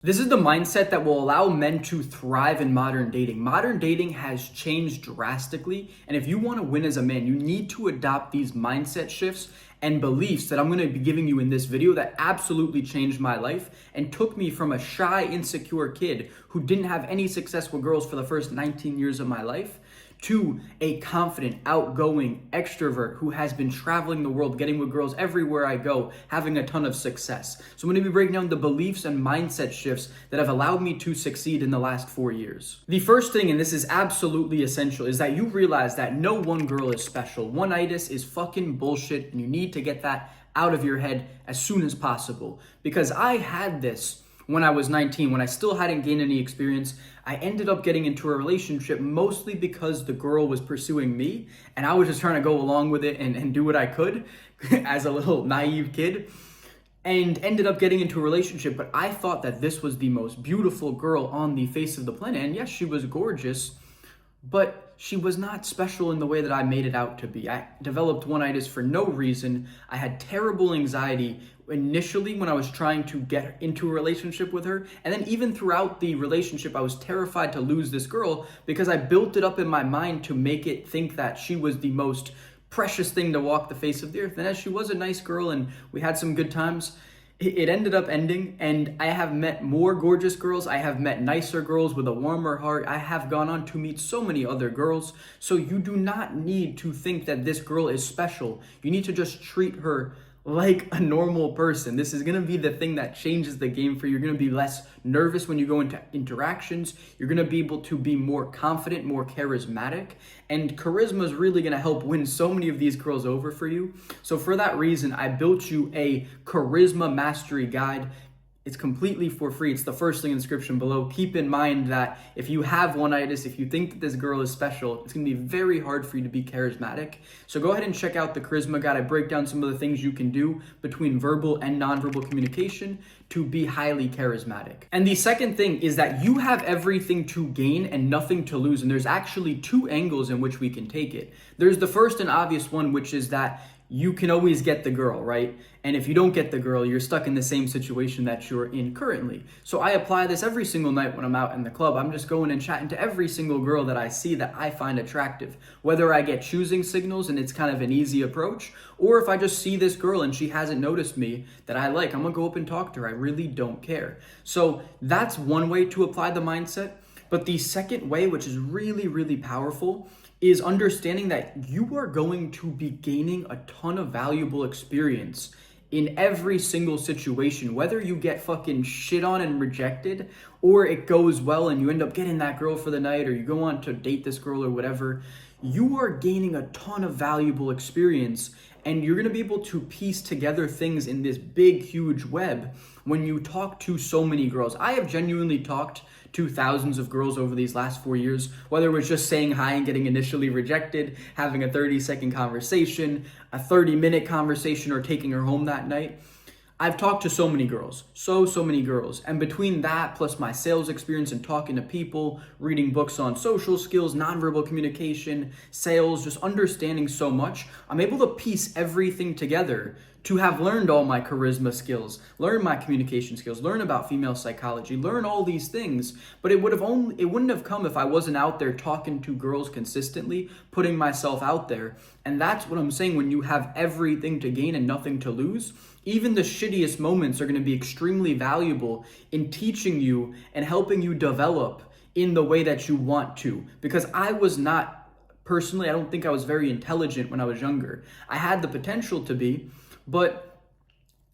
This is the mindset that will allow men to thrive in modern dating. Modern dating has changed drastically, and if you want to win as a man, you need to adopt these mindset shifts and beliefs that I'm going to be giving you in this video that absolutely changed my life and took me from a shy, insecure kid who didn't have any success with girls for the first 19 years of my life to a confident, outgoing extrovert who has been traveling the world, getting with girls everywhere I go, having a ton of success. So I'm going to be breaking down the beliefs and mindset shifts that have allowed me to succeed in the last 4 years. The first thing, and this is absolutely essential, is that you realize that no one girl is special. One-itis is fucking bullshit, and you need to get that out of your head as soon as possible. Because I had this when I was 19, when I still hadn't gained any experience. I ended up getting into a relationship mostly because the girl was pursuing me and I was just trying to go along with it and do what I could as a little naive kid, and ended up getting into a relationship. But I thought that this was the most beautiful girl on the face of the planet. And yes, she was gorgeous, but she was not special in the way that I made it out to be. I developed one-itis for no reason. I had terrible anxiety initially when I was trying to get into a relationship with her. And then even throughout the relationship, I was terrified to lose this girl because I built it up in my mind to make it think that she was the most precious thing to walk the face of the earth. And as she was a nice girl and we had some good times, it ended up ending, and I have met more gorgeous girls. I have met nicer girls with a warmer heart. I have gone on to meet so many other girls. So you do not need to think that this girl is special. You need to just treat her like a normal person. This is going to be the thing that changes the game for you. You're going to be less nervous when you go into interactions. You're going to be able to be more confident, more charismatic. And charisma is really going to help win so many of these girls over for you. So for that reason, I built you a charisma mastery guide. It's completely for free. It's the first link in the description below. Keep in mind that if you have one-itis, if you think that this girl is special, it's going to be very hard for you to be charismatic. So go ahead and check out the Charisma Guide. I break down some of the things you can do between verbal and nonverbal communication to be highly charismatic. And the second thing is that you have everything to gain and nothing to lose. And there's actually two angles in which we can take it. There's the first and obvious one, which is that you can always get the girl, right? And if you don't get the girl, you're stuck in the same situation that you're in currently. So I apply this every single night when I'm out in the club. I'm just going and chatting to every single girl that I see that I find attractive. Whether I get choosing signals and it's kind of an easy approach, or if I just see this girl and she hasn't noticed me that I like, I'm gonna go up and talk to her. I really don't care. So that's one way to apply the mindset. But the second way, which is really, really powerful, is understanding that you are going to be gaining a ton of valuable experience in every single situation, whether you get fucking shit on and rejected, or it goes well and you end up getting that girl for the night, or you go on to date this girl or whatever. You are gaining a ton of valuable experience, and you're gonna be able to piece together things in this big, huge web when you talk to so many girls. I have genuinely talked to thousands of girls over these last 4 years, whether it was just saying hi and getting initially rejected, having a 30-second conversation, a 30-minute conversation, or taking her home that night. I've talked to so many girls, so many girls. And between that, plus my sales experience and talking to people, reading books on social skills, nonverbal communication, sales, just understanding so much, I'm able to piece everything together to have learned all my charisma skills, learn my communication skills, learn about female psychology, learn all these things. But it wouldn't have come if I wasn't out there talking to girls consistently, putting myself out there. And that's what I'm saying. When you have everything to gain and nothing to lose, even the shittiest moments are going to be extremely valuable in teaching you and helping you develop in the way that you want to. Because I was not, personally, I don't think I was very intelligent when I was younger. I had the potential to be, but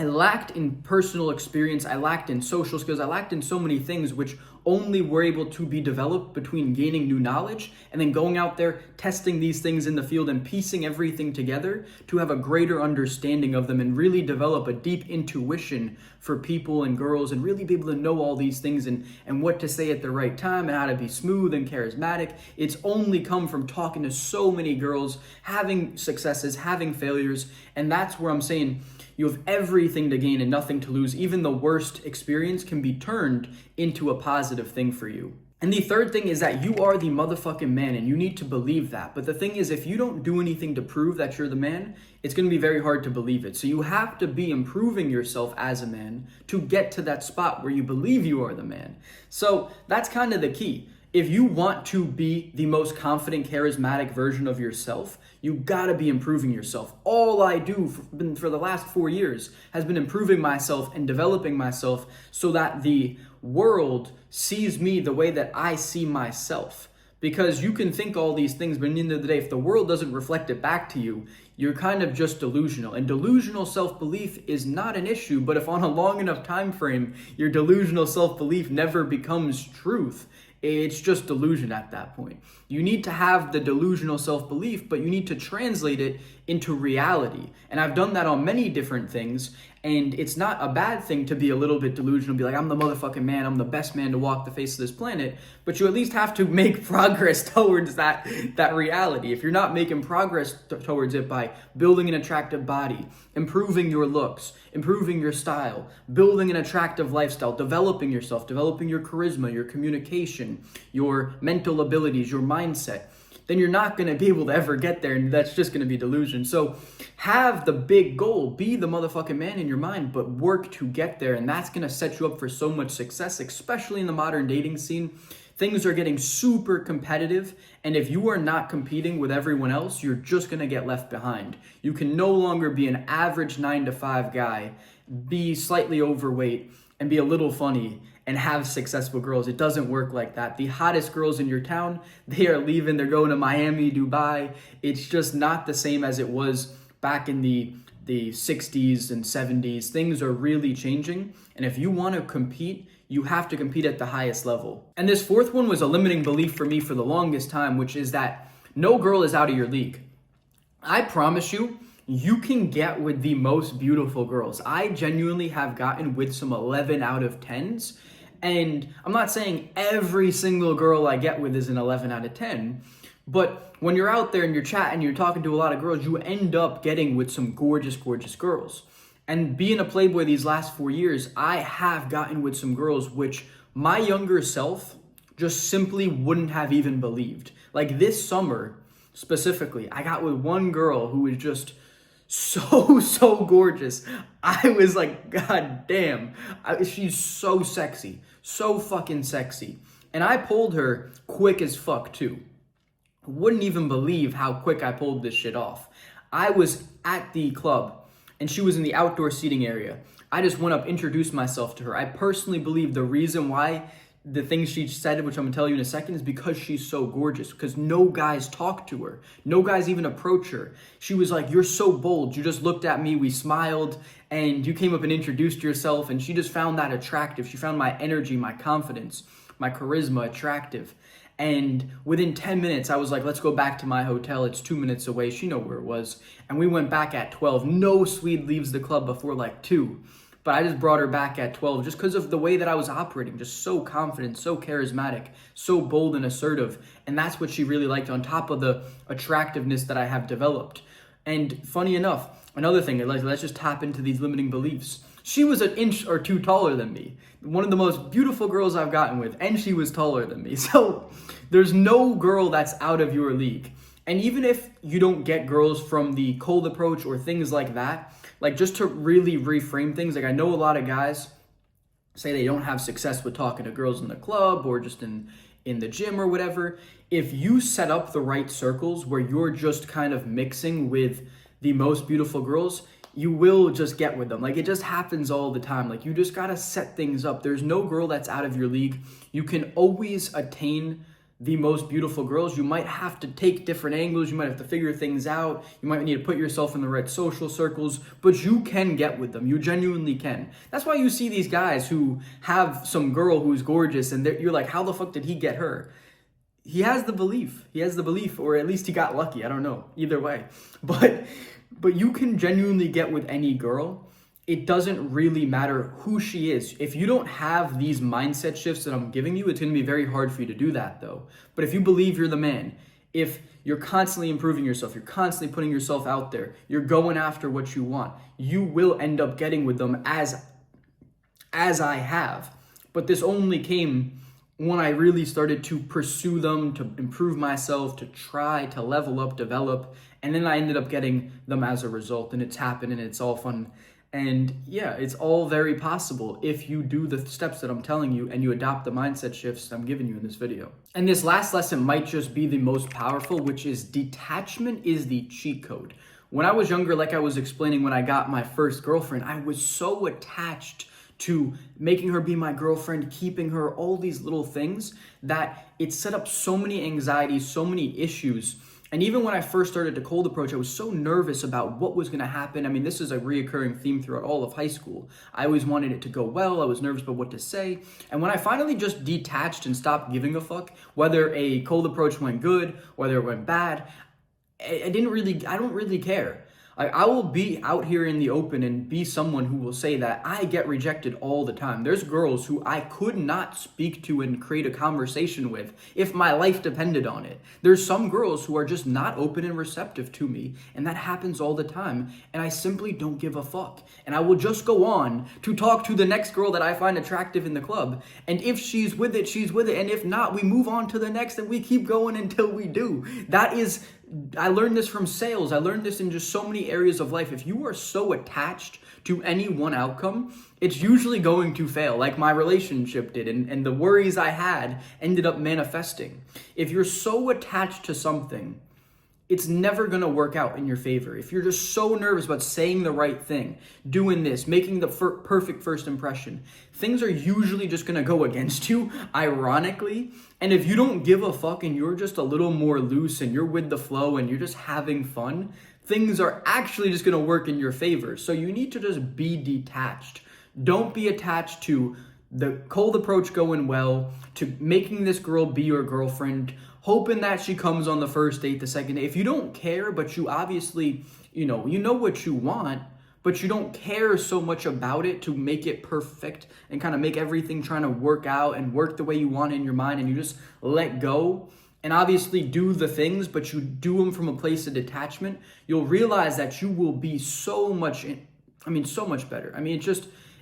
I lacked in personal experience, I lacked in social skills, I lacked in so many things which only were able to be developed between gaining new knowledge and then going out there, testing these things in the field and piecing everything together to have a greater understanding of them and really develop a deep intuition for people and girls and really be able to know all these things and what to say at the right time and how to be smooth and charismatic. It's only come from talking to so many girls, having successes, having failures, and that's where I'm saying you have everything to gain and nothing to lose. Even the worst experience can be turned into a positive thing for you. And the third thing is that you are the motherfucking man and you need to believe that. But the thing is, if you don't do anything to prove that you're the man, it's going to be very hard to believe it. So you have to be improving yourself as a man to get to that spot where you believe you are the man. So that's kind of the key. If you want to be the most confident, charismatic version of yourself, you gotta be improving yourself. All I do for the last 4 years has been improving myself and developing myself so that the world sees me the way that I see myself. Because you can think all these things, but at the end of the day, if the world doesn't reflect it back to you, you're kind of just delusional. And delusional self-belief is not an issue, but if on a long enough time frame, your delusional self-belief never becomes truth, it's just delusion at that point. You need to have the delusional self-belief, but you need to translate it into reality. And I've done that on many different things, and it's not a bad thing to be a little bit delusional, be like, I'm the motherfucking man, I'm the best man to walk the face of this planet, but you at least have to make progress towards that reality. If you're not making progress towards it by building an attractive body, improving your looks, improving your style, building an attractive lifestyle, developing yourself, developing your charisma, your communication, your mental abilities, your mindset, then you're not going to be able to ever get there, and that's just going to be delusion. So have the big goal, be the motherfucking man in your mind, but work to get there, and that's going to set you up for so much success, especially in the modern dating scene. Things are getting super competitive, and if you are not competing with everyone else, you're just going to get left behind. You can no longer be an average 9-to-5 guy, be slightly overweight, and be a little funny and have successful girls. It doesn't work like that. The hottest girls in your town, they are leaving. They're going to Miami, Dubai. It's just not the same as it was back in the 60s and 70s. Things are really changing. And if you want to compete, you have to compete at the highest level. And this fourth one was a limiting belief for me for the longest time, which is that no girl is out of your league. I promise you, you can get with the most beautiful girls. I genuinely have gotten with some 11 out of 10s. And I'm not saying every single girl I get with is an 11 out of 10, but when you're out there and you're chatting, you're talking to a lot of girls, you end up getting with some gorgeous, gorgeous girls. And being a playboy these last 4 years, I have gotten with some girls which my younger self just simply wouldn't have even believed. Like this summer, specifically, I got with one girl who was just so gorgeous. I was like, God damn, she's so sexy, so fucking sexy. And I pulled her quick as fuck too. Wouldn't even believe how quick I pulled this shit off. I was at the club and she was in the outdoor seating area. I just went up, introduced myself to her. I personally believe the reason why the things she said, which I'm gonna tell you in a second, is because she's so gorgeous, because no guys talk to her. No guys even approach her. She was like, you're so bold. You just looked at me, we smiled, and you came up and introduced yourself, and she just found that attractive. She found my energy, my confidence, my charisma attractive. And within 10 minutes, I was like, let's go back to my hotel. It's 2 minutes away. She knew where it was. And we went back at 12. No Swede leaves the club before like 2. But I just brought her back at 12 just because of the way that I was operating. Just so confident, so charismatic, so bold and assertive. And that's what she really liked on top of the attractiveness that I have developed. And funny enough, another thing, let's just tap into these limiting beliefs. She was an inch or two taller than me. One of the most beautiful girls I've gotten with, and she was taller than me. So there's no girl that's out of your league. And even if you don't get girls from the cold approach or things like that, like just to really reframe things, like I know a lot of guys say they don't have success with talking to girls in the club or just in the gym or whatever. If you set up the right circles where you're just kind of mixing with the most beautiful girls, you will just get with them. Like it just happens all the time. Like you just gotta set things up. There's no girl that's out of your league. You can always attain the most beautiful girls. You might have to take different angles. You might have to figure things out. You might need to put yourself in the right social circles, but you can get with them. You genuinely can. That's why you see these guys who have some girl who's gorgeous and you're like, how the fuck did he get her? He has the belief. He has the belief, or at least he got lucky. I don't know. Either way. But you can genuinely get with any girl. It doesn't really matter who she is. If you don't have these mindset shifts that I'm giving you, it's going to be very hard for you to do that though. But if you believe you're the man, if you're constantly improving yourself, you're constantly putting yourself out there, you're going after what you want, you will end up getting with them as I have. But this only came when I really started to pursue them, to improve myself, to try to level up, develop, and then I ended up getting them as a result, and it's happened and it's all fun. And yeah, it's all very possible if you do the steps that I'm telling you and you adopt the mindset shifts I'm giving you in this video. And this last lesson might just be the most powerful, which is detachment is the cheat code. When I was younger, like I was explaining when I got my first girlfriend, I was so attached to making her be my girlfriend, keeping her, all these little things, that it set up so many anxieties, so many issues. And even when I first started to cold approach, I was so nervous about what was going to happen. I mean, this is a reoccurring theme throughout all of high school. I always wanted it to go well. I was nervous about what to say. And when I finally just detached and stopped giving a fuck, whether a cold approach went good, whether it went bad, I don't really care. I will be out here in the open and be someone who will say that I get rejected all the time. There's girls who I could not speak to and create a conversation with if my life depended on it. There's some girls who are just not open and receptive to me, and that happens all the time, and I simply don't give a fuck. And I will just go on to talk to the next girl that I find attractive in the club, and if she's with it, she's with it, and if not, we move on to the next, and we keep going until we do. I learned this from sales. I learned this in just so many areas of life. If you are so attached to any one outcome, it's usually going to fail, like my relationship did, and the worries I had ended up manifesting. If you're so attached to something, it's never going to work out in your favor. If you're just so nervous about saying the right thing, doing this, making the perfect first impression, things are usually just going to go against you, ironically. And if you don't give a fuck and you're just a little more loose and you're with the flow and you're just having fun, things are actually just going to work in your favor. So you need to just be detached. Don't be attached to the cold approach going well, to making this girl be your girlfriend, hoping that she comes on the first date, the second date. If you don't care, but you obviously, you know what you want, but you don't care so much about it to make it perfect and kind of make everything trying to work out and work the way you want in your mind, and you just let go and obviously do the things, but you do them from a place of detachment, you'll realize that you will be so much better. I mean,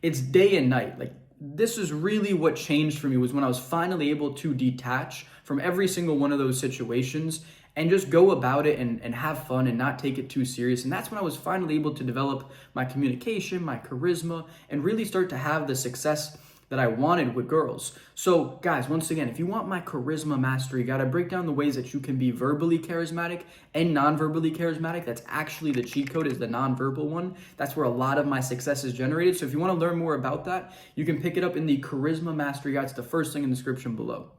it's day and night. Like, this is really what changed for me, was when I was finally able to detach from every single one of those situations and just go about it and have fun and not take it too serious. And that's when I was finally able to develop my communication, my charisma, and really start to have the success that I wanted with girls. So guys, once again, if you want my charisma mastery, you gotta break down the ways that you can be verbally charismatic and non-verbally charismatic. That's actually the cheat code, is the non-verbal one. That's where a lot of my success is generated. So if you wanna learn more about that, you can pick it up in the Charisma Mastery Guide. It's the first thing in the description below.